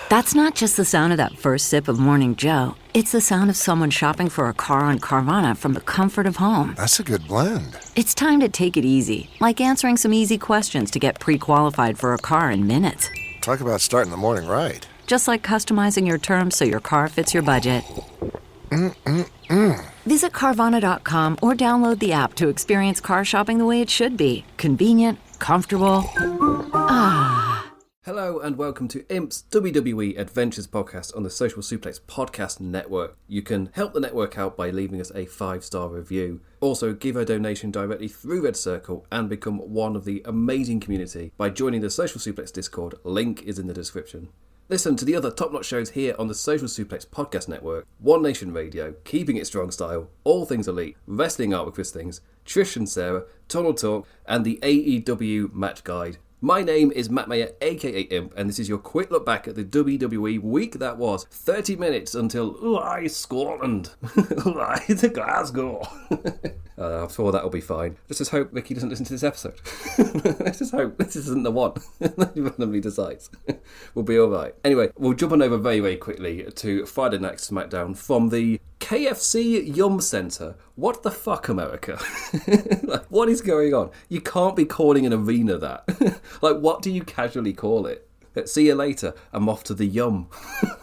That's not just the sound of that first sip of Morning Joe. It's the sound of someone shopping for a car on Carvana from the comfort of home. That's a good blend. It's time to take it easy, like answering some easy questions to get pre-qualified for a car in minutes. Talk about starting the morning right. Just like customizing your terms so your car fits your budget. Visit Carvana.com or download the app to experience car shopping the way it should be. Convenient, comfortable. Hello and welcome to IMP's WWE Adventures podcast on the Social Suplex Podcast Network. You can help the network out by leaving us a 5-star review. Also, give a donation directly through Red Circle and become one of the amazing community by joining the Social Suplex Discord. Link is in the description. Listen to the other top-notch shows here on the Social Suplex Podcast Network: One Nation Radio, Keeping It Strong Style, All Things Elite, Wrestling Art with Christings, Trish and Sarah, Tunnel Talk, and the AEW Match Guide. My name is Matt Mayer, aka Imp, and this is your quick look back at the WWE week that was. 30 minutes until Scotland, to Glasgow. I'm sure that'll be fine. Let's just hope Ricky doesn't listen to this episode. Let's just hope this isn't the one that he randomly decides. We'll be alright. Anyway, we'll jump on over very, very quickly to Friday Night Smackdown from the KFC Yum Centre. What the fuck, America? Like, what is going on? You can't be calling an arena that. Like, what do you casually call it? See you later. I'm off to the Yum.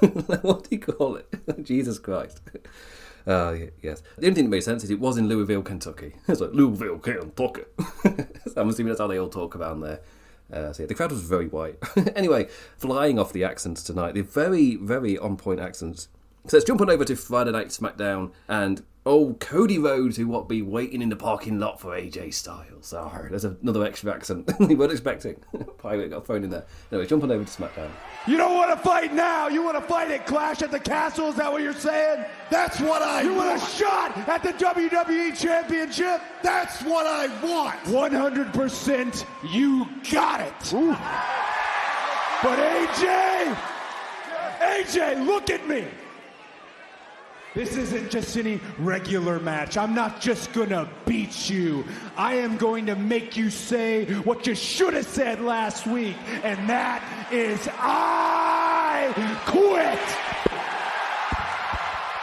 Like, what do you call it? Jesus Christ. Yes. The only thing that made sense is it was in Louisville, Kentucky. It's like, Louisville, Kentucky. So I'm assuming that's how they all talk around there. So yeah, the crowd was very white. Anyway, flying off the accents tonight. They're very, very on-point accents. So let's jump on over to Friday Night Smackdown and Cody Rhodes, who be waiting in the parking lot for AJ Styles. Oh, there's another extra accent you weren't expecting. Pirate got thrown in there. Anyway, jump on over to Smackdown. You don't want to fight now. You want to fight at Clash at the Castle. Is that what you're saying? That's what I want. You want a shot at the WWE Championship? That's what I want. 100% you got it. Ooh. But AJ, look at me. This isn't just any regular match. I'm not just gonna beat you. I am going to make you say what you should have said last week, and that is I quit.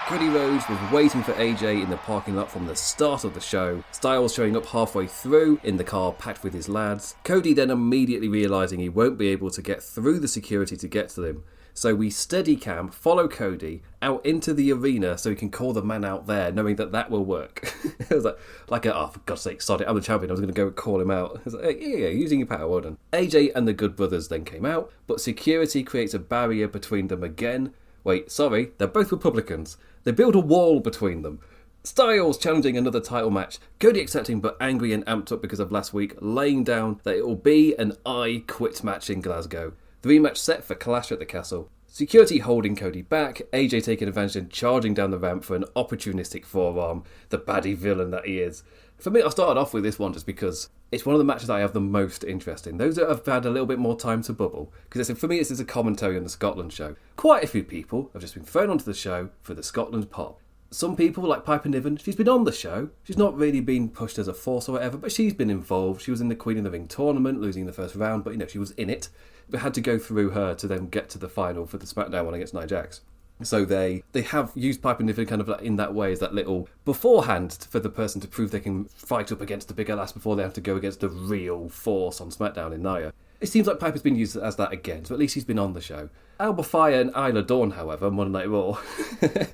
Cody Rhodes was waiting for AJ in the parking lot from the start of the show. Styles showing up halfway through in the car packed with his lads. Cody then immediately realising he won't be able to get through the security to get to them. So we steady cam, follow Cody out into the arena so he can call the man out there, knowing that will work. It was oh, for God's sake, sod it, I'm the champion, I was going to go call him out. I was like, yeah, using your power, well done. AJ and the Good Brothers then came out, but security creates a barrier between them again. Wait, sorry, they're both Republicans. They build a wall between them. Styles challenging another title match. Cody accepting but angry and amped up because of last week, laying down that it will be an I Quit match in Glasgow. The rematch set for Clash at the Castle. Security holding Cody back, AJ taking advantage and charging down the ramp for an opportunistic forearm, the baddie villain that he is. For me, I started off with this one just because it's one of the matches I have the most interest in. Those that have had a little bit more time to bubble. Because for me, this is a commentary on the Scotland show. Quite a few people have just been thrown onto the show for the Scotland pop. Some people, like Piper Niven, she's been on the show. She's not really been pushed as a force or whatever, but she's been involved. She was in the Queen of the Ring tournament, losing the first round, but she was in it. But had to go through her to then get to the final for the Smackdown one against Nia Jax. So they have used Piper Niven kind of like in that way as that little beforehand for the person to prove they can fight up against the bigger lass before they have to go against the real force on Smackdown in Nia. It seems like Piper's been used as that again, so at least she's been on the show. Alba Fire and Isla Dawn, however, Monday Night Raw,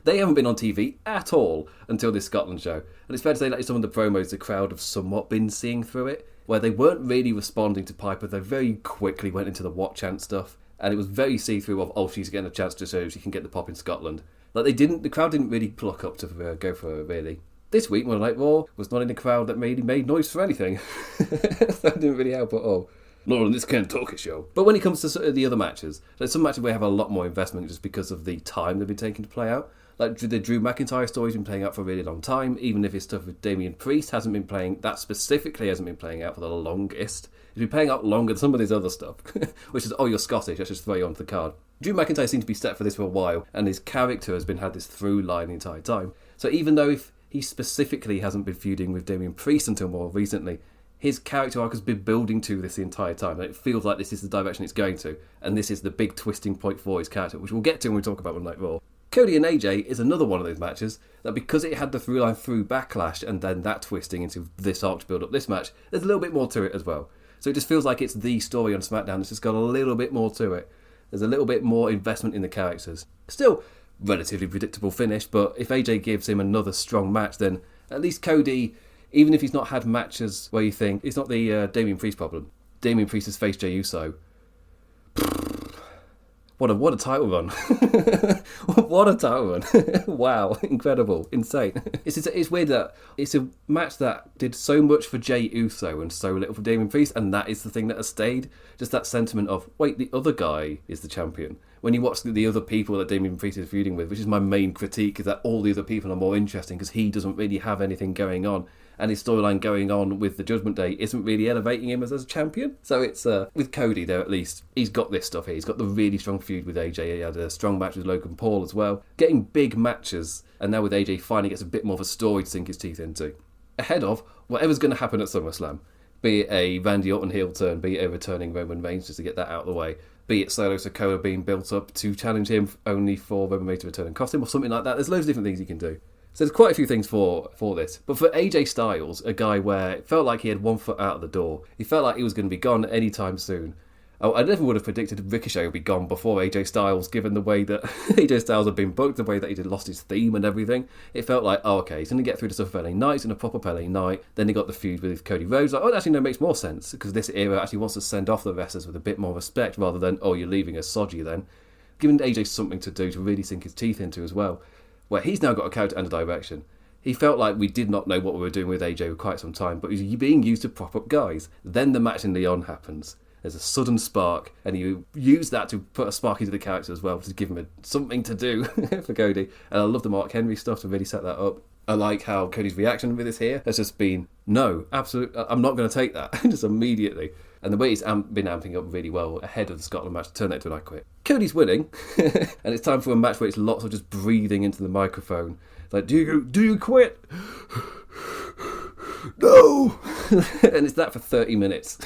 they haven't been on TV at all until this Scotland show. And it's fair to say that in some of the promos, the crowd have somewhat been seeing through it, where they weren't really responding to Piper. They very quickly went into the what chant stuff, and it was very see-through of, she's getting a chance to show she can get the pop in Scotland. Like the crowd didn't really pluck up to go for it, really. This week, Monday Night Raw was not in the crowd that really made noise for anything. That didn't really help at all. Not on this Kentucky show. But when it comes to sort of the other matches, there's some matches where we have a lot more investment just because of the time they've been taking to play out. Like the Drew McIntyre story's been playing out for a really long time, even if his stuff with Damian Priest hasn't been playing, that specifically hasn't been playing out for the longest. It's been playing out longer than some of his other stuff, which is, you're Scottish, let's just throw you onto the card. Drew McIntyre seemed to be set for this for a while, and his character has had this through line the entire time. So even though if he specifically hasn't been feuding with Damian Priest until more recently, his character arc has been building to this the entire time, and it feels like this is the direction it's going to, and this is the big twisting point for his character, which we'll get to when we talk about Monday Night Raw. Cody and AJ is another one of those matches that, because it had the through line through Backlash and then that twisting into this arc to build up this match, there's a little bit more to it as well. So it just feels like it's the story on SmackDown. It's just got a little bit more to it. There's a little bit more investment in the characters. Still, relatively predictable finish, but if AJ gives him another strong match, then at least Cody, even if he's not had matches where you think it's not the Damian Priest problem. Damian Priest has faced Jey Uso. What a title run. What a title run. Wow, incredible, insane. It's weird that it's a match that did so much for Jey Uso and so little for Damian Priest, and that is the thing that has stayed. Just that sentiment of, wait, the other guy is the champion. When you watch the other people that Damian Priest is feuding with, which is my main critique, is that all the other people are more interesting because he doesn't really have anything going on. And his storyline going on with the Judgment Day isn't really elevating him as a champion. So it's, with Cody there at least, he's got this stuff here. He's got the really strong feud with AJ. He had a strong match with Logan Paul as well. Getting big matches, and now with AJ finally gets a bit more of a story to sink his teeth into. Ahead of whatever's going to happen at SummerSlam. Be it a Randy Orton heel turn, be it a returning Roman Reigns, just to get that out of the way. Be it Solo Sikoa being built up to challenge him only for Roman Reigns to return and cost him, or something like that. There's loads of different things you can do. So there's quite a few things for this. But for AJ Styles, a guy where it felt like he had one foot out of the door, he felt like he was going to be gone anytime soon. I never would have predicted Ricochet would be gone before AJ Styles, given the way that AJ Styles had been booked, the way that he lost his theme and everything. It felt like, oh, okay, he's going to get through the stuff of LA Knight, in a proper LA Knight. Then he got the feud with Cody Rhodes. Like, oh, actually, no, it makes more sense, because this era actually wants to send off the wrestlers with a bit more respect, rather than, oh, you're leaving us sodgy then. Giving AJ something to do to really sink his teeth into as well, where he's now got a character and a direction. He felt like we did not know what we were doing with AJ for quite some time, but he was being used to prop up guys. Then the match in Leon happens. There's a sudden spark, and you use that to put a spark into the character as well, to give him something to do for Cody. And I love the Mark Henry stuff to really set that up. I like how Cody's reaction with this here has just been, no, absolutely, I'm not going to take that, just immediately. And the way he's been amping up really well ahead of the Scotland match to turn that to an I Quit. Cody's winning, and it's time for a match where it's lots of just breathing into the microphone. Like, do you quit? No! And it's that for 30 minutes.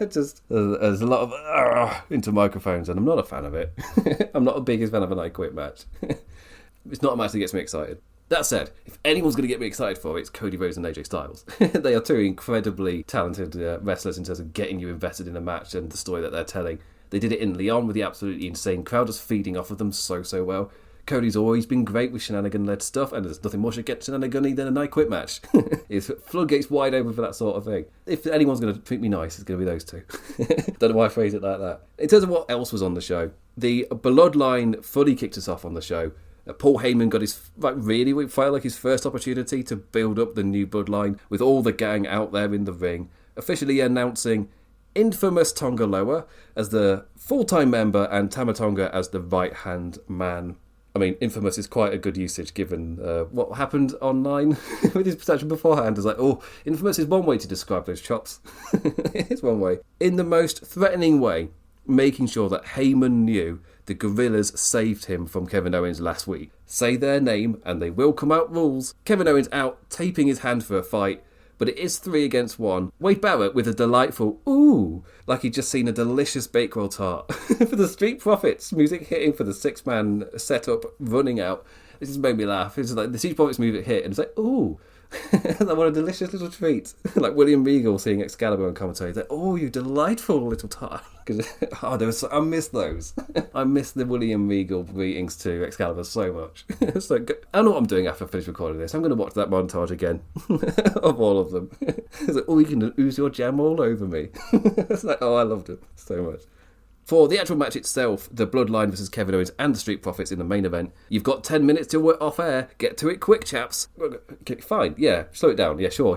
Just there's a lot of into microphones, and I'm not a fan of it. I'm not the biggest fan of an I Quit match. It's not a match that gets me excited. That said, if anyone's going to get me excited for it, it's Cody Rhodes and AJ Styles. They are two incredibly talented wrestlers in terms of getting you invested in a match and the story that they're telling. They did it in Leon with the absolutely insane crowd just feeding off of them so well. Cody's always been great with shenanigan-led stuff, and there's nothing more should get shenanigan-y than a I Quit match. It's floodgates wide open for that sort of thing. If anyone's going to treat me nice, it's going to be those two. Don't know why I phrased it like that. In terms of what else was on the show, the Bloodline fully kicked us off on the show. Paul Heyman got his, really felt like his first opportunity to build up the new Bloodline with all the gang out there in the ring, officially announcing infamous Tonga Loa as the full-time member and Tama Tonga as the right-hand man. I mean, infamous is quite a good usage given what happened online with his protection beforehand. It's like, oh, infamous is one way to describe those chops. It's one way. In the most threatening way, making sure that Heyman knew the Gorillas saved him from Kevin Owens last week. Say their name and they will come out rules. Kevin Owens out, taping his hand for a fight, but it is 3 against 1. Wade Barrett with a delightful ooh, like he'd just seen a delicious Bakewell tart. For the Street Profits, music hitting for the 6-man setup, running out. This just made me laugh. It's like the Street Profits music hit and it's like, ooh. Like, what a delicious little treat. Like William Regal seeing Excalibur on commentary. He's like, oh, you delightful little tart. I miss those. I miss the William Regal greetings to Excalibur so much. It's like, I know what I'm doing after I finish recording this. I'm going to watch that montage again of all of them. It's like, oh, you can ooze your jam all over me. It's like, oh, I loved it so much. For the actual match itself, the Bloodline versus Kevin Owens and the Street Profits in the main event, you've got 10 minutes till we're off air. Get to it quick, chaps. Okay, fine, yeah, slow it down. Yeah, sure.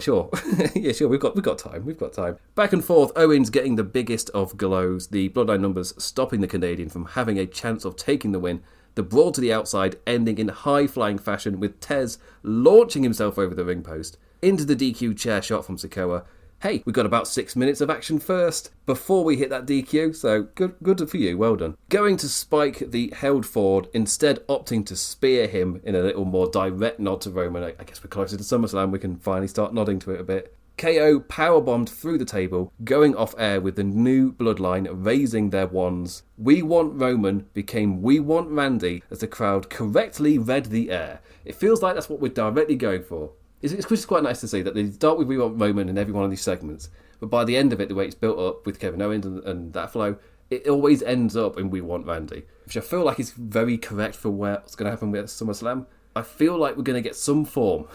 Yeah, sure, we've got time. Back and forth, Owens getting the biggest of glows, the Bloodline numbers stopping the Canadian from having a chance of taking the win. The brawl to the outside ending in high-flying fashion with Tez launching himself over the ring post. Into the DQ chair shot from Sikoa. Hey, we got about 6 minutes of action first before we hit that DQ, so good for you, well done. Going to spike the held forward, instead opting to spear him in a little more direct nod to Roman. I guess we're closer to SummerSlam, we can finally start nodding to it a bit. KO powerbombed through the table, going off air with the new bloodline raising their wands. We Want Roman became We Want Randy as the crowd correctly read the air. It feels like that's what we're directly going for. It's just quite nice to see that they start with We Want Roman in every one of these segments, but by the end of it, the way it's built up with Kevin Owens and that flow, it always ends up in We Want Randy, which I feel like is very correct for what's going to happen with SummerSlam. I feel like we're going to get some form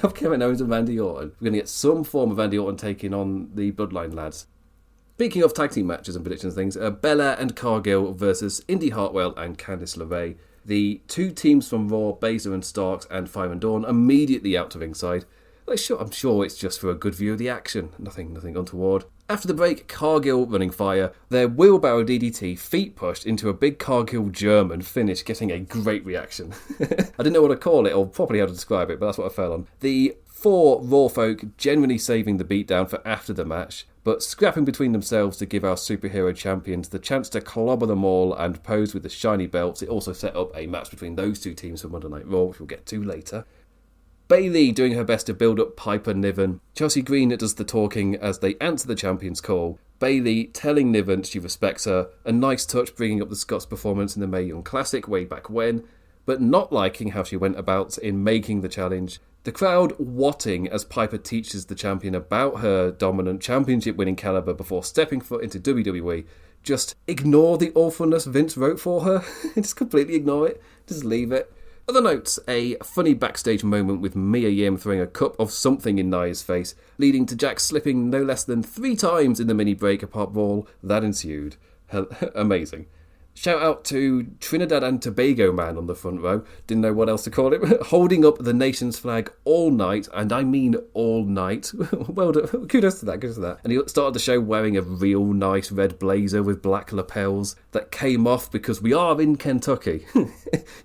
of Kevin Owens and Randy Orton. We're going to get some form of Randy Orton taking on the Bloodline lads. Speaking of tag team matches and predictions and things, Belair and Cargill versus Indy Hartwell and Candice LeRae. The two teams from Raw, Baszler and Starks and Fire and Dawn, immediately out to ringside. I'm sure it's just for a good view of the action. Nothing untoward. After the break, Cargill running fire. Their wheelbarrow DDT, feet pushed into a big Cargill German finish, getting a great reaction. I didn't know what to call it or properly how to describe it, but that's what I fell on. The four Raw folk generally saving the beatdown for after the match, but scrapping between themselves to give our superhero champions the chance to clobber them all and pose with the shiny belts. It also set up a match between those two teams for Monday Night Raw, which we'll get to later. Bayley doing her best to build up Piper Niven. Chelsea Green does the talking as they answer the champion's call. Bayley telling Niven she respects her. A nice touch bringing up the Scots performance in the Mae Young Classic way back when, but not liking how she went about in making the challenge. The crowd watting as Piper teaches the champion about her dominant championship-winning caliber before stepping foot into WWE. Just ignore the awfulness Vince wrote for her. Just completely ignore it. Just leave it. Other notes, a funny backstage moment with Mia Yim throwing a cup of something in Nia's face, leading to Jack slipping no less than 3 times in the mini break-apart brawl that ensued. Amazing. Shout out to Trinidad and Tobago man on the front row, didn't know what else to call it, holding up the nation's flag all night, and I mean all night. Well done, kudos to that. And he started the show wearing a real nice red blazer with black lapels that came off because we are in Kentucky.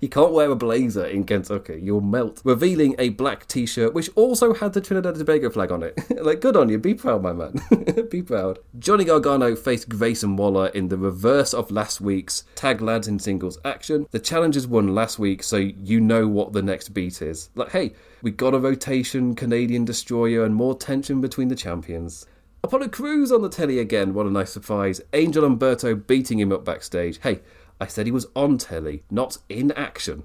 You can't wear a blazer in Kentucky, you'll melt. Revealing a black t-shirt which also had the Trinidad and Tobago flag on it. Like, good on you, be proud, my man. Be proud. Johnny Gargano faced Grayson Waller in the reverse of last week's tag lads in singles action. The challengers won last week, so you know what the next beat is. Like, hey, we got a rotation, Canadian Destroyer, and more tension between the champions. Apollo Crews on the telly again, what a nice surprise. Angel Umberto beating him up backstage. Hey, I said he was on telly, not in action.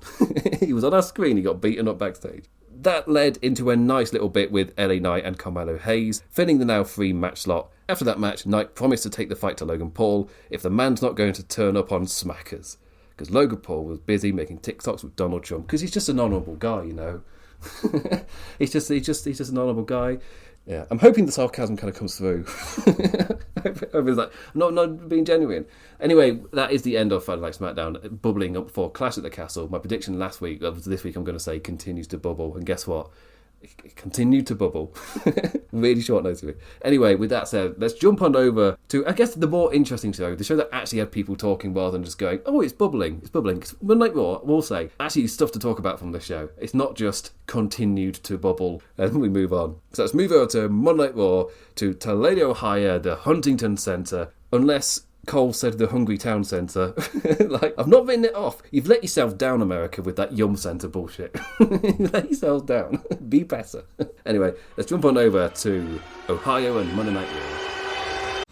He was on our screen, he got beaten up backstage. That led into a nice little bit with LA Knight and Carmelo Hayes, filling the now free match slot. After that match, Knight promised to take the fight to Logan Paul if the man's not going to turn up on Smackers. Because Logan Paul was busy making TikToks with Donald Trump, because he's just an honourable guy, you know. he's just an honourable guy. Yeah, I'm hoping the sarcasm kind of comes through. I was like, not being genuine. Anyway, that is the end of Friday Night Smackdown, bubbling up for Clash at the Castle. My prediction last week, this week I'm going to say, continues to bubble. And guess what? It continued to bubble. Really short notice of it. Anyway, with that said, let's jump on over to, I guess, the more interesting show. The show that actually had people talking rather than just going, oh, it's bubbling. It's bubbling. Because Monday Night Raw, we'll say, actually stuff to talk about from the show. It's not just continued to bubble. And we move on. So let's move over to Monday Night Raw, to Toledo, Ohio, the Huntington Center. Unless Cole said the Hungry Town Centre. Like, I've not written it off. You've let yourself down, America, with that Yum Centre bullshit. You let yourself down. Be better. Anyway, let's jump on over to Ohio and Monday Night Raw.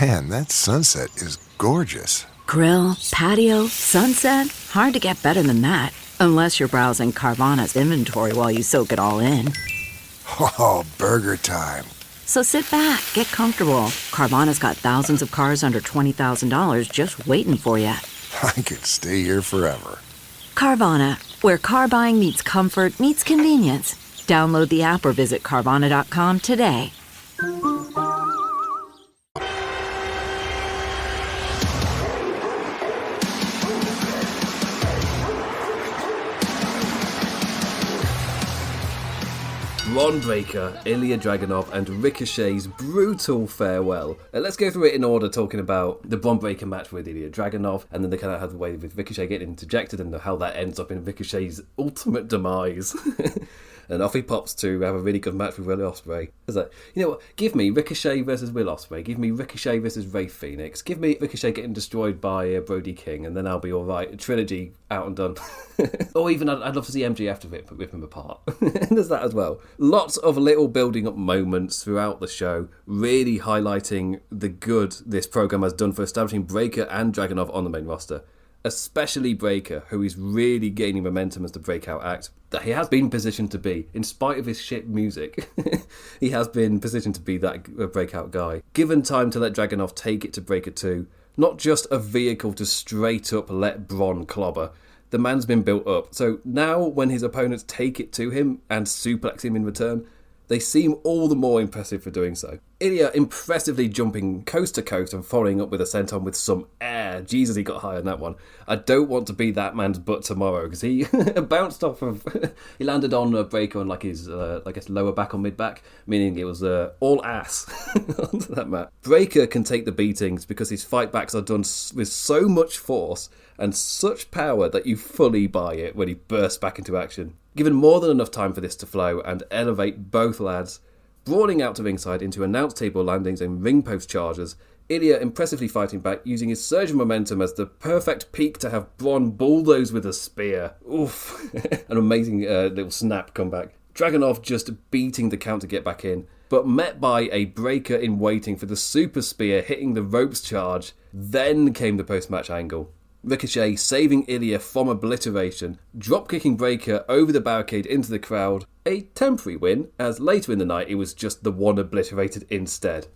Man, that sunset is gorgeous. Grill, patio, sunset. Hard to get better than that. Unless you're browsing Carvana's inventory while you soak it all in. Oh, burger time. So sit back, get comfortable. Carvana's got thousands of cars under $20,000 just waiting for you. I could stay here forever. Carvana, where car buying meets comfort meets convenience. Download the app or visit Carvana.com today. Bron Breakker, Ilya Dragunov and Ricochet's brutal farewell. Let's go through it in order, talking about the Bron Breakker match with Ilya Dragunov, and then they kind of have the way with Ricochet getting interjected and how that ends up in Ricochet's ultimate demise. And off he pops to have a really good match with Will Ospreay. It's like, you know what? Give me Ricochet versus Will Ospreay. Give me Ricochet versus Rey Fenix. Give me Ricochet getting destroyed by Brody King, and then I'll be all right. Trilogy out and done. Or even I'd love to see MJF to rip him apart. There's that as well. Lots of little building up moments throughout the show, really highlighting the good this program has done for establishing Breakker and Dragunov on the main roster. Especially Breakker, who is really gaining momentum as the breakout act that he has been positioned to be, in spite of his shit music. He has been positioned to be that breakout guy. Given time to let Dragunov take it to Breakker 2, not just a vehicle to straight up let Bron clobber. The man's been built up, so now when his opponents take it to him and suplex him in return, they seem all the more impressive for doing so. Ilya impressively jumping coast to coast and following up with a senton with some air. Jesus, he got high on that one. I don't want to be that man's butt tomorrow, because he bounced off of... he landed on a Breakker on like his, I guess, lower back or mid-back, meaning it was all ass onto that mat. Breakker can take the beatings because his fight backs are done with so much force and such power that you fully buy it when he bursts back into action. Given more than enough time for this to flow and elevate both lads, brawling out to ringside into announce table landings and ring post charges, Ilya impressively fighting back, using his surge of momentum as the perfect peak to have Bron bulldoze with a spear. Oof. An amazing little snap comeback. Dragunov just beating the count to get back in, but met by a Breakker in waiting for the super spear hitting the ropes charge. Then came the post-match angle. Ricochet saving Ilya from obliteration, drop-kicking Breakker over the barricade into the crowd. A temporary win, as later in the night it was just the one obliterated instead.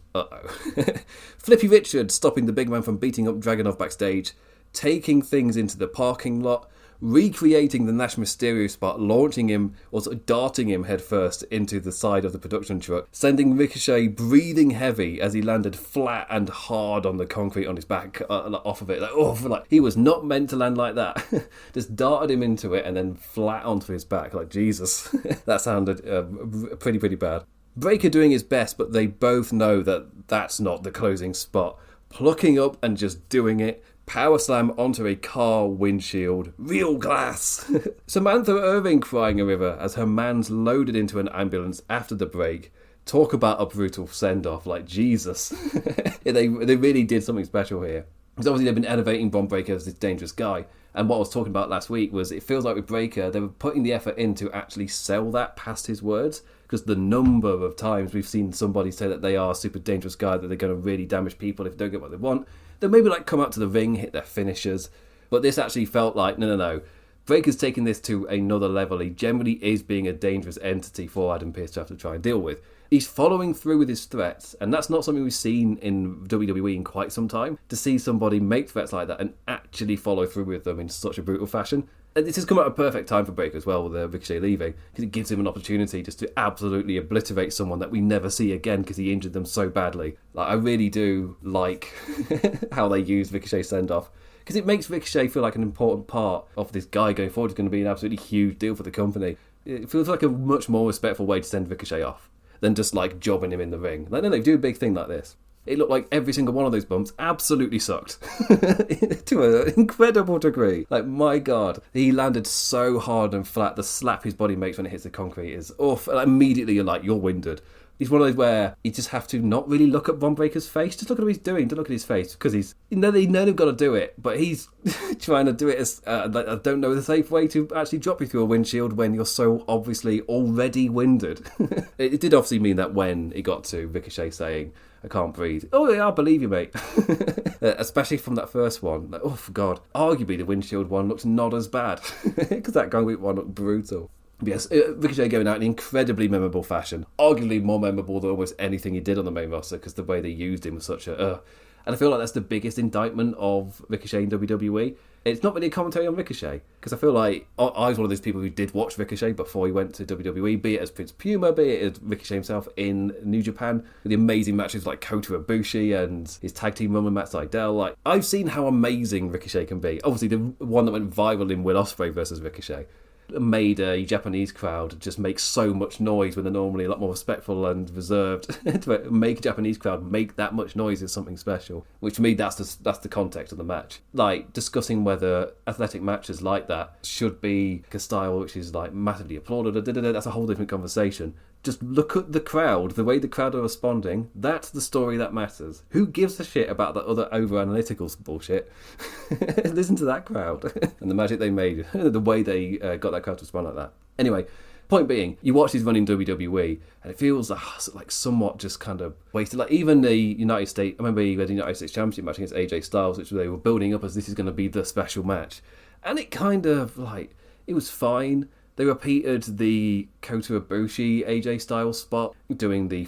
Flippy Richard stopping the big man from beating up Dragunov backstage, taking things into the parking lot, recreating the Nash Mysterio spot, launching him, or sort of darting him headfirst into the side of the production truck, sending Ricochet breathing heavy as he landed flat and hard on the concrete on his back, off of it. Like he was not meant to land like that. Just darted him into it and then flat onto his back. Like, Jesus. That sounded pretty bad. Breakker doing his best, but they both know that that's not the closing spot. Plucking up and just doing it. Power slam onto a car windshield. Real glass. Samantha Irving crying a river as her man's loaded into an ambulance after the break. Talk about a brutal send-off. Like, Jesus. They really did something special here. Because obviously they've been elevating Bron Breakker as this dangerous guy. And what I was talking about last week was it feels like with Breakker, they were putting the effort in to actually sell that past his words. Because the number of times we've seen somebody say that they are a super dangerous guy, that they're going to really damage people if they don't get what they want. They'll maybe like come out to the ring, hit their finishers. But this actually felt like, no. Breakker's taking this to another level. He generally is being a dangerous entity for Adam Pearce to have to try and deal with. He's following through with his threats, and that's not something we've seen in WWE in quite some time. To see somebody make threats like that and actually follow through with them in such a brutal fashion. And this has come at a perfect time for Breakker as well, with Ricochet leaving, because it gives him an opportunity just to absolutely obliterate someone that we never see again because he injured them so badly. Like, I really do like how they use Ricochet's send-off, because it makes Ricochet feel like an important part of this guy going forward. It's going to be an absolutely huge deal for the company. It feels like a much more respectful way to send Ricochet off than just like jobbing him in the ring. Like, no, do a big thing like this. It looked like every single one of those bumps absolutely sucked to an incredible degree. Like, my God, he landed so hard and flat. The slap his body makes when it hits the concrete is awful. Like, immediately you're like, you're winded. He's one of those where you just have to not really look at Bron Breakker's face. Just look at what he's doing. Don't look at his face, because he's, they know they've got to do it, but he's trying to do it as I don't know the safe way to actually drop you through a windshield when you're so obviously already winded. It did obviously mean that when it got to Ricochet saying, I can't breathe. Oh, yeah, I believe you, mate. Especially from that first one. Like, oh, for God. Arguably, the windshield one looks not as bad, because that concrete one looked brutal. Yes, Ricochet going out in incredibly memorable fashion. Arguably more memorable than almost anything he did on the main roster, because the way they used him was such a... And I feel like that's the biggest indictment of Ricochet in WWE. It's not really a commentary on Ricochet, because I feel like I was one of those people who did watch Ricochet before he went to WWE, be it as Prince Puma, be it as Ricochet himself in New Japan, with the amazing matches like Kota Ibushi and his tag team run with Matt Sydal. Like, I've seen how amazing Ricochet can be. Obviously, the one that went viral in Will Ospreay versus Ricochet. made a Japanese crowd just make so much noise when they're normally a lot more respectful and reserved. To make a Japanese crowd make that much noise is something special, which to me that's the context of the match. Like, discussing whether athletic matches like that should be a style which is like massively applauded, that's a whole different conversation. Just look at the crowd, the way the crowd are responding. That's the story that matters. Who gives a shit about the other over-analytical bullshit? Listen to that crowd and the magic they made, the way they got that crowd to respond like that. Anyway, point being, you watch these running WWE and it feels like somewhat just kind of wasted. Like, even the United States, I remember you had the United States Championship match against AJ Styles, which they were building up as this is going to be the special match. And it kind of, like, it was fine. They repeated the Kota Ibushi AJ Styles spot, doing the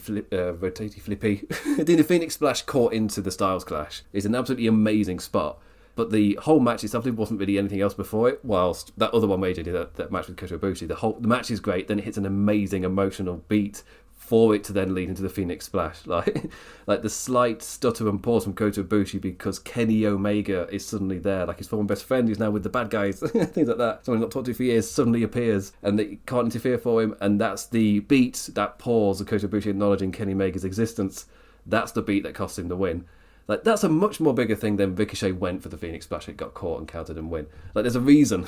rotating flippy. Doing the Phoenix Splash caught into the Styles Clash. It's an absolutely amazing spot. But the whole match itself, there wasn't really anything else before it, whilst that other one where AJ did that match with Kota Ibushi, the match is great, then it hits an amazing emotional beat for it to then lead into the Phoenix Splash. Like the slight stutter and pause from Kota Ibushi because Kenny Omega is suddenly there, like his former best friend who's now with the bad guys, things like that. Someone not talked to for years suddenly appears and they can't interfere for him, and that's the beat, that pause of Kota Ibushi acknowledging Kenny Omega's existence. That's the beat that cost him the win. Like, that's a much more bigger thing than Ricochet went for the Phoenix Splash. It got caught and countered and win. Like, there's a reason.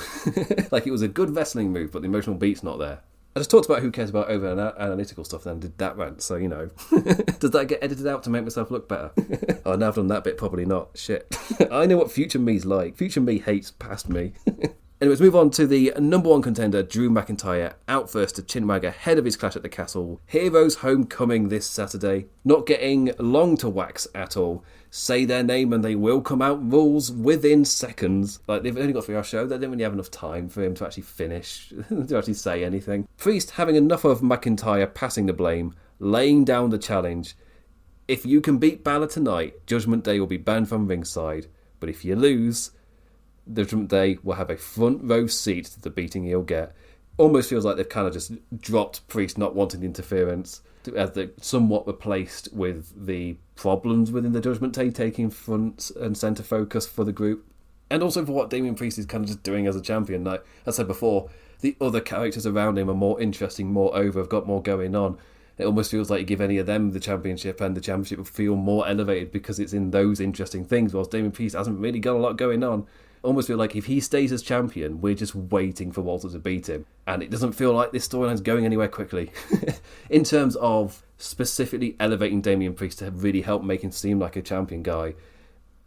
Like, it was a good wrestling move, but the emotional beat's not there. I just talked about who cares about over-analytical stuff, then did that rant, so, you know. Does that get edited out to make myself look better? Oh, now I've done that bit, probably not. Shit. I know what future me's like. Future me hates past me. Anyways, move on to the number one contender, Drew McIntyre, out first to Chinwag ahead of his clash at the Castle. Heroes Homecoming this Saturday. Not getting long to wax at all. Say their name and they will come out rules within seconds. Like, they've only got 3 hour show, they didn't really have enough time for him to actually finish, to actually say anything. Priest having enough of McIntyre passing the blame, laying down the challenge. If you can beat Balor tonight, Judgment Day will be banned from ringside. But if you lose, Judgment Day will have a front row seat to the beating he'll get. Almost feels like they've kind of just dropped Priest not wanting the interference, as they're somewhat replaced with the problems within the Judgment Day taking front and centre focus for the group. And also for what Damian Priest is kind of just doing as a champion. Like I said before, the other characters around him are more interesting, more over, have got more going on. It almost feels like you give any of them the championship and the championship will feel more elevated because it's in those interesting things, whilst Damian Priest hasn't really got a lot going on. Almost feel like if he stays as champion, we're just waiting for Walter to beat him. And it doesn't feel like this storyline's going anywhere quickly. In terms of specifically elevating Damian Priest to really help make him seem like a champion guy,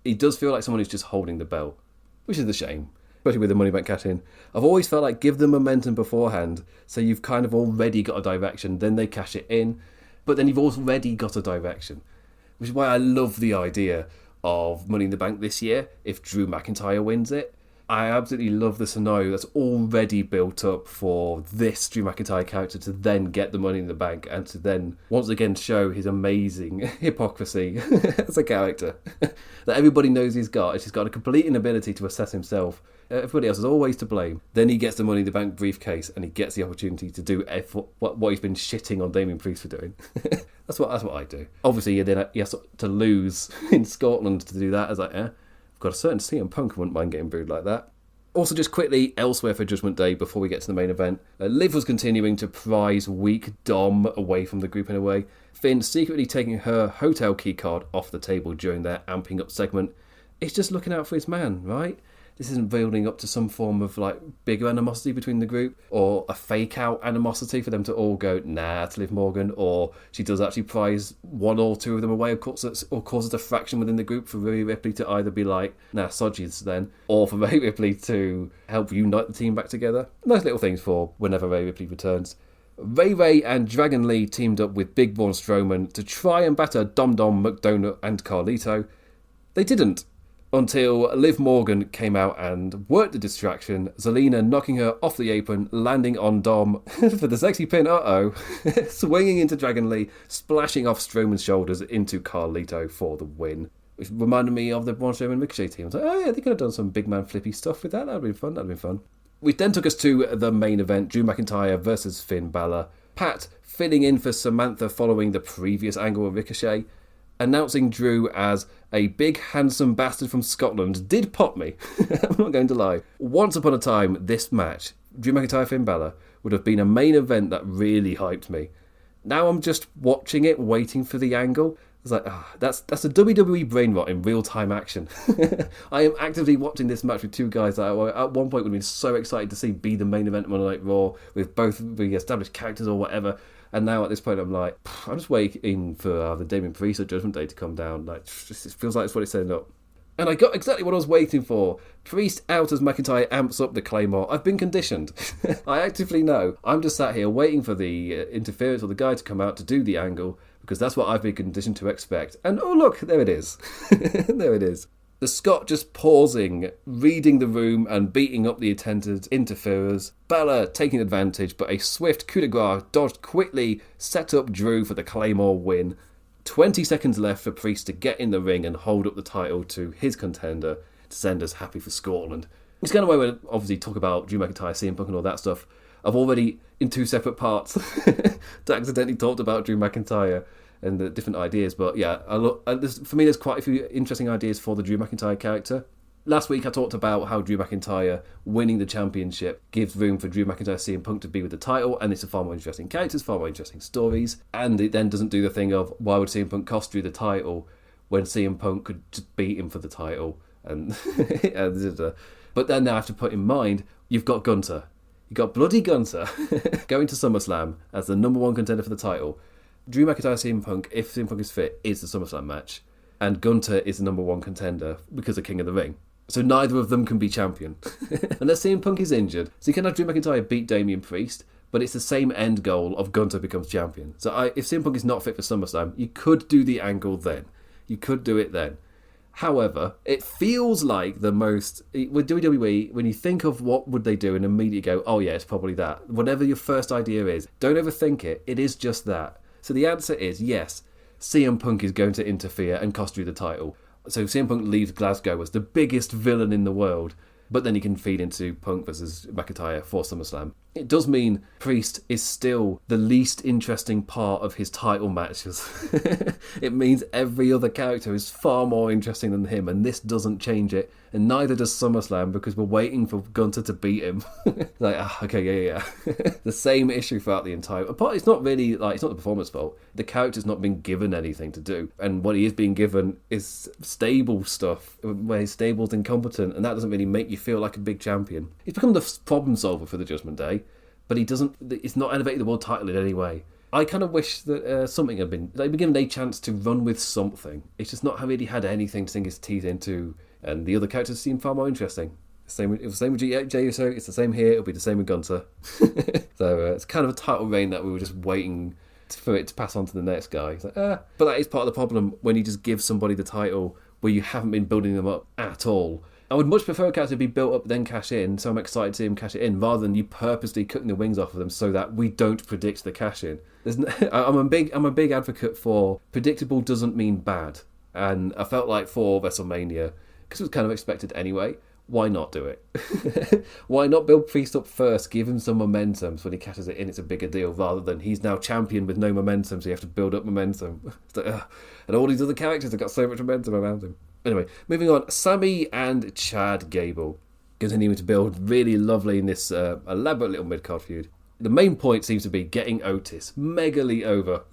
he does feel like someone who's just holding the belt, which is a shame, especially with the Money Bank cash-in. I've always felt like give them momentum beforehand, so you've kind of already got a direction, then they cash it in, but then you've already got a direction, which is why I love the idea of Money in the Bank this year if Drew McIntyre wins it. I absolutely love the scenario that's already built up for this Drew McIntyre character to then get the Money in the Bank and to then once again show his amazing hypocrisy as a character that everybody knows he's got. It's just got a complete inability to assess himself. Everybody else is always to blame. Then he gets the Money in the Bank briefcase and he gets the opportunity to do what he's been shitting on Damian Priest for doing. That's what I do. Obviously, then he has to lose in Scotland to do that. I was like, I've got a certain CM Punk who wouldn't mind getting booed like that. Also, just quickly, elsewhere for Judgment Day before we get to the main event, Liv was continuing to prize weak Dom away from the group in a way. Finn secretly taking her hotel key card off the table during their amping up segment. It's just looking out for his man, right? This isn't building up to some form of like bigger animosity between the group or a fake out animosity for them to all go, nah, to Liv Morgan, or she does actually prize one or two of them away or causes a fraction within the group for Rhea Ripley to either be like, nah, Sodges then, or for Rhea Ripley to help unite the team back together. Nice little things for whenever Rhea Ripley returns. Ray and Dragon Lee teamed up with Big Braun Strowman to try and batter Dom Dom, McDonagh and Carlito. They didn't. Until Liv Morgan came out and worked the distraction, Zelina knocking her off the apron, landing on Dom for the sexy pin, swinging into Dragon Lee, splashing off Strowman's shoulders into Carlito for the win. Which reminded me of the Braun Strowman Ricochet team. I was like, oh yeah, they could have done some big man flippy stuff with that. That'd been fun. Which then took us to the main event, Drew McIntyre versus Finn Balor. Pat filling in for Samantha following the previous angle of Ricochet. Announcing Drew as a big handsome bastard from Scotland did pop me. I'm not going to lie. Once upon a time, this match Drew McIntyre Finn Balor would have been a main event that really hyped me. Now I'm just watching it, waiting for the angle. It's like, that's a WWE brain rot in real-time action. I am actively watching this match with two guys that at one point would have been so excited to see be the main event of Monday Night Raw with both the established characters or whatever. And now at this point I'm like, I'm just waiting for the Damien Priest or Judgment Day to come down. Like, it feels like it's what it's setting up. And I got exactly what I was waiting for. Priest out as McIntyre amps up the Claymore. I've been conditioned. I actively know. I'm just sat here waiting for the interference or the guy to come out to do the angle, because that's what I've been conditioned to expect. And oh look, there it is. There it is. The Scot just pausing, reading the room and beating up the attended interferers. Balor taking advantage, but a swift coup de grace dodged quickly, set up Drew for the Claymore win. 20 seconds left for Priest to get in the ring and hold up the title to his contender to send us happy for Scotland. It's kind of way we obviously talk about Drew McIntyre, CM Punk and all that stuff. I've already, in two separate parts, accidentally talked about Drew McIntyre and the different ideas. But yeah, for me there's quite a few interesting ideas for the Drew McIntyre character. Last week I talked about how Drew McIntyre winning the championship gives room for Drew McIntyre CM Punk to be with the title, and it's a far more interesting characters, far more interesting stories, and it then doesn't do the thing of why would CM Punk cost Drew the title when CM Punk could just beat him for the title. And but then I have to put in mind, you've got Gunther. You've got bloody Gunther going to SummerSlam as the number one contender for the title. Drew McIntyre CM Punk, if CM Punk is fit, is the SummerSlam match, and Gunther is the number one contender because of King of the Ring. So neither of them can be champion. Unless CM Punk is injured. So you can have Drew McIntyre beat Damien Priest, but it's the same end goal of Gunther becomes champion. So if CM Punk is not fit for SummerSlam, you could do the angle then. You could do it then. However, it feels like the most... With WWE, when you think of what would they do and immediately go, oh yeah, it's probably that. Whatever your first idea is, don't overthink it. It is just that. So the answer is yes, CM Punk is going to interfere and cost you the title. So CM Punk leaves Glasgow as the biggest villain in the world, but then he can feed into Punk versus McIntyre for SummerSlam. It does mean Priest is still the least interesting part of his title matches. It means every other character is far more interesting than him, and this doesn't change it, and neither does SummerSlam, because we're waiting for Gunther to beat him. Okay, yeah. The same issue throughout the entire... Apart, it's not really, it's not the performance fault. The character's not been given anything to do, and what he is being given is stable stuff, where his stable's incompetent, and that doesn't really make you feel like a big champion. He's become the problem solver for the Judgment Day, but it's not elevated the world title in any way. I kind of wish that something had been... They'd been given a chance to run with something. It's just not really had anything to sink his teeth into, and the other characters seem far more interesting. It was the same with Jey Uso, it's the same here, it'll be the same with Gunther. So it's kind of a title reign that we were just waiting for it to pass on to the next guy. It's like, But that is part of the problem when you just give somebody the title where you haven't been building them up at all. I would much prefer a character to be built up then cash in, so I'm excited to see him cash it in, rather than you purposely cutting the wings off of them so that we don't predict the cash in. I'm a big advocate for predictable doesn't mean bad, and I felt like for WrestleMania, because it was kind of expected anyway, why not do it? Why not build Priest up first, give him some momentum, so when he cashes it in it's a bigger deal, rather than he's now champion with no momentum, so you have to build up momentum. And all these other characters have got so much momentum around him. Anyway, moving on, Sami and Chad Gable continuing to build really lovely in this elaborate little mid-card feud. The main point seems to be getting Otis megally over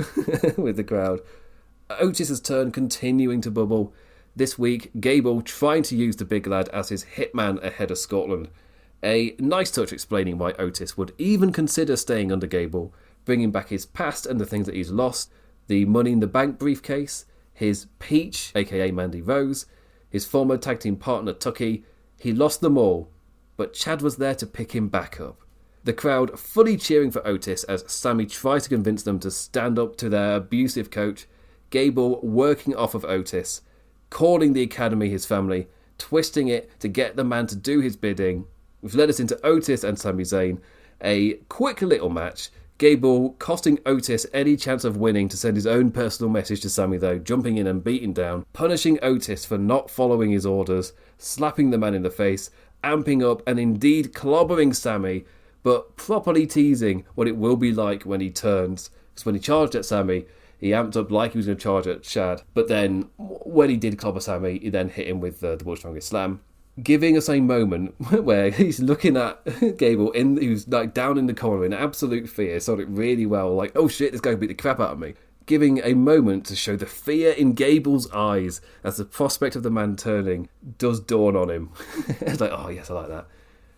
with the crowd. Otis's turn continuing to bubble. This week, Gable trying to use the big lad as his hitman ahead of Scotland. A nice touch explaining why Otis would even consider staying under Gable, bringing back his past and the things that he's lost, the Money in the Bank briefcase, his Peach, aka Mandy Rose, his former tag team partner Tucky. He lost them all, but Chad was there to pick him back up. The crowd fully cheering for Otis as Sami tries to convince them to stand up to their abusive coach. Gable working off of Otis, calling the Academy his family, twisting it to get the man to do his bidding, which led us into Otis and Sami Zayn. A quick little match, Gable costing Otis any chance of winning to send his own personal message to Sami though, jumping in and beating down, punishing Otis for not following his orders, slapping the man in the face, amping up and indeed clobbering Sami, but properly teasing what it will be like when he turns. Because when he charged at Sami, he amped up like he was going to charge at Chad, but then when he did clobber Sami, he then hit him with the World's Strongest Slam. giving us a moment where he's looking at Gable, who's like down in the corner in absolute fear, sold it really well, like, oh shit, this guy can beat the crap out of me. Giving a moment to show the fear in Gable's eyes as the prospect of the man turning does dawn on him. It's like, oh yes, I like that.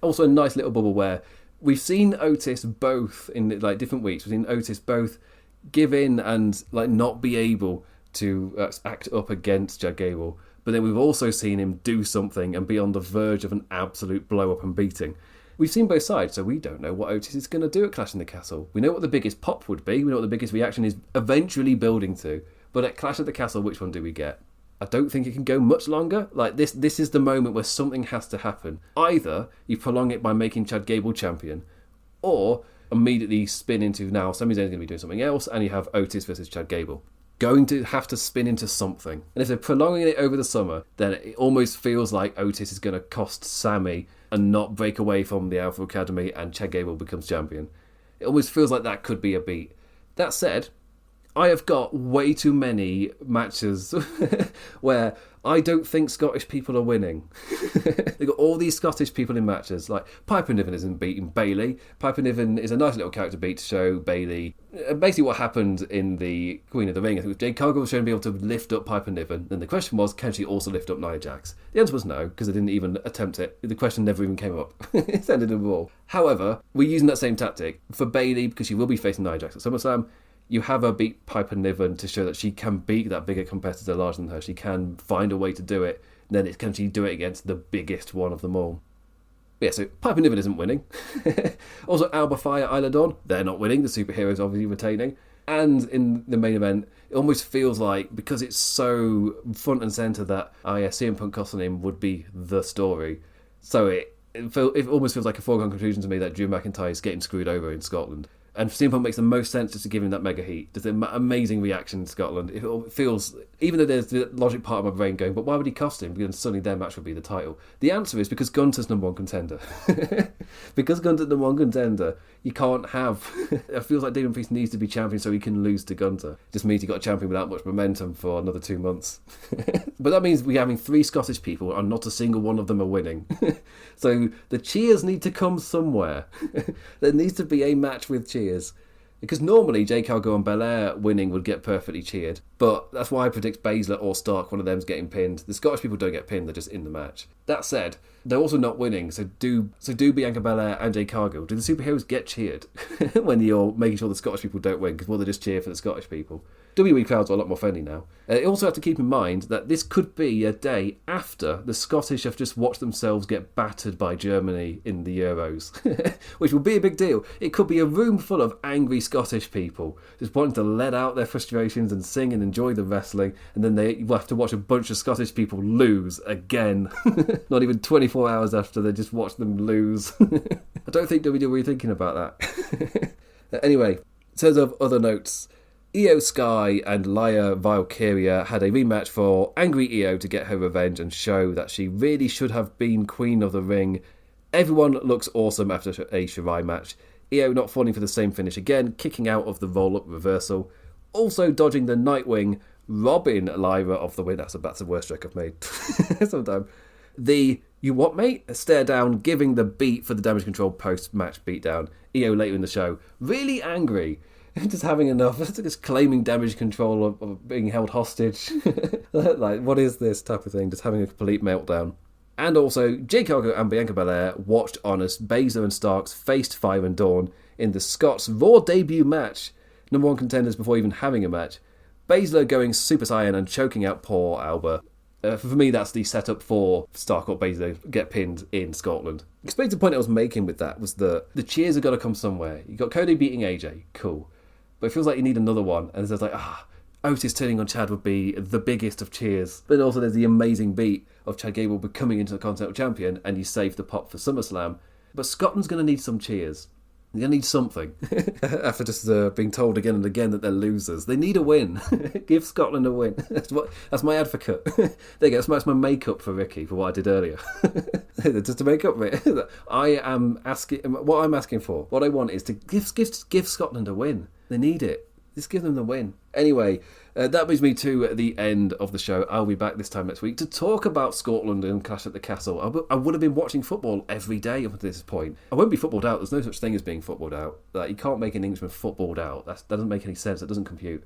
Also a nice little bubble where we've seen Otis both in like different weeks. We've seen Otis both give in and like not be able to act up against Chad Gable. But then we've also seen him do something and be on the verge of an absolute blow-up and beating. We've seen both sides, so we don't know what Otis is going to do at Clash in the Castle. We know what the biggest pop would be. We know what the biggest reaction is eventually building to. But at Clash at the Castle, which one do we get? I don't think it can go much longer. Like, this is the moment where something has to happen. Either you prolong it by making Chad Gable champion, or immediately spin into, now Sami Zayn's going to be doing something else, and you have Otis versus Chad Gable. Going to have to spin into something. And if they're prolonging it over the summer, then it almost feels like Otis is going to cost Sami and not break away from the Alpha Academy and Chad Gable becomes champion. It almost feels like that could be a beat. That said, I have got way too many matches where I don't think Scottish people are winning. They've got all these Scottish people in matches. Like, Piper Niven isn't beating Bayley. Piper Niven is a nice little character beat to show Bayley basically what happened in the Queen of the Ring. I think Jade Cargill was showing to be able to lift up Piper Niven. Then the question was, can she also lift up Nia Jax? The answer was no, because they didn't even attempt it. The question never even came up. It ended in a brawl. However, we're using that same tactic for Bayley, because she will be facing Nia Jax at SummerSlam. You have her beat Piper Niven to show that she can beat that bigger competitor larger than her. She can find a way to do it. And then can she do it against the biggest one of them all? But yeah, so Piper Niven isn't winning. Also, Alba Fire, Isla Dawn, they're not winning. The superheroes obviously retaining. And in the main event, it almost feels like, because it's so front and centre that CM Punk costing him would be the story. So it almost feels like a foregone conclusion to me that Drew McIntyre is getting screwed over in Scotland. And CM Punk makes the most sense just to give him that mega heat. There's an amazing reaction in Scotland. It feels, even though there's the logic part of my brain going, but why would he cost him? Because suddenly their match would be the title. The answer is because Gunther's number one contender. Because Gunther's number one contender, you can't have... It feels like Damon Priest needs to be champion so he can lose to Gunther. Just means he got a champion without much momentum for another 2 months. But that means we're having 3 Scottish people and not a single one of them are winning. So the cheers need to come somewhere. There needs to be a match with cheers. Because normally Jade Cargill and Belair winning would get perfectly cheered, but that's why I predict Baszler or Stark, one of them's getting pinned. The Scottish people don't get pinned, they're just in the match. That said, they're also not winning, so do Bianca Belair and Jade Cargill, do the superheroes get cheered when you're making sure the Scottish people don't win, because they just cheer for the Scottish people? WWE crowds are a lot more friendly now. You also have to keep in mind that this could be a day after the Scottish have just watched themselves get battered by Germany in the Euros, which will be a big deal. It could be a room full of angry Scottish people just wanting to let out their frustrations and sing and enjoy the wrestling, and then they will have to watch a bunch of Scottish people lose again. Not even 24 hours after they just watched them lose. I don't think WWE are thinking about that. Anyway, in terms of other notes, Io Sky and Lyra Valkyria had a rematch for Angry Io to get her revenge and show that she really should have been Queen of the Ring. Everyone looks awesome after a Shirai match. Io not falling for the same finish again, kicking out of the roll-up reversal. Also dodging the Nightwing, robbing Lyra of the win. That's the worst joke I've made sometime. The, you what mate? A stare down, giving the beat for the Damage Control post-match beatdown. Io later in the show, really angry. Just having enough, just claiming damage control of being held hostage. Like, what is this type of thing? Just having a complete meltdown. And also, Jade Cargill and Bianca Belair watched on as Baszler and Starks faced Fire and Dawn in the Scots' Raw debut match. Number one contenders before even having a match. Baszler going Super Saiyan and choking out poor Alba. For me, that's the setup for Stark or Baszler get pinned in Scotland. Explain the point I was making with that was that the cheers have got to come somewhere. You got Cody beating AJ, cool. But it feels like you need another one. And there's like, Otis turning on Chad would be the biggest of cheers. But also there's the amazing beat of Chad Gable becoming into the Continental Champion and you save the pop for SummerSlam. But Scotland's going to need some cheers. They're going to need something. After just being told again and again that they're losers. They need a win. Give Scotland a win. That's my advocate. There you go. That's my make-up for Ricky for what I did earlier. Just to make up for it. What I'm asking for, what I want is to give Scotland a win. They need it. Just give them the win. Anyway, that brings me to the end of the show. I'll be back this time next week to talk about Scotland and Clash at the Castle. I would have been watching football every day up to this point. I won't be footballed out. There's no such thing as being footballed out. Like, you can't make an Englishman footballed out. That doesn't make any sense. That doesn't compute.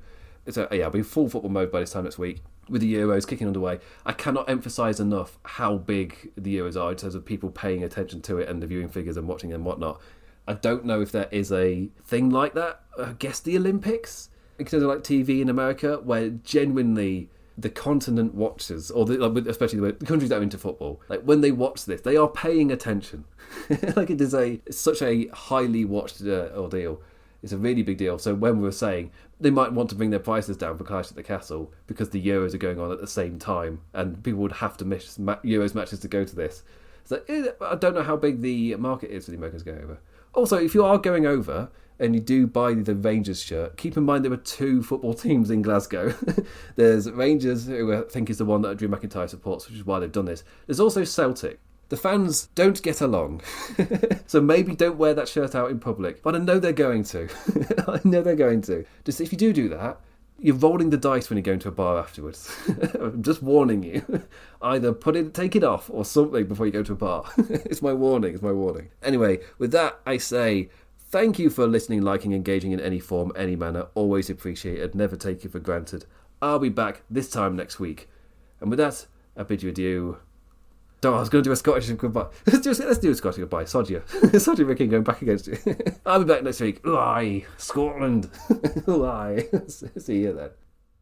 So, yeah, I'll be in full football mode by this time next week with the Euros kicking underway. I cannot emphasise enough how big the Euros are in terms of people paying attention to it and the viewing figures and watching and whatnot. I don't know if there is a thing like that. I guess the Olympics, in terms of like TV in America, where genuinely the continent watches, or especially the countries that are into football, like when they watch this, they are paying attention. Like it's such a highly watched ordeal. It's a really big deal. So when we were saying they might want to bring their prices down for Clash at the Castle because the Euros are going on at the same time and people would have to miss Euros matches to go to this. So I don't know how big the market is for the Americans going over. Also, if you are going over and you do buy the Rangers shirt, keep in mind there are 2 football teams in Glasgow. There's Rangers, who I think is the one that Drew McIntyre supports, which is why they've done this. There's also Celtic. The fans don't get along, so maybe don't wear that shirt out in public. But I know they're going to. I know they're going to. Just if you do that, you're rolling the dice when you go into a bar afterwards. I'm just warning you. Either take it off or something before you go to a bar. It's my warning. Anyway, with that, I say thank you for listening, liking, engaging in any form, any manner. Always appreciated. Never take you for granted. I'll be back this time next week. And with that, I bid you adieu. Oh, I was going to do a Scottish goodbye. Let's do a Scottish goodbye. Sod you. Sod you, Ricky, going back against you. I'll be back next week. Aye, Scotland. Aye. See you then.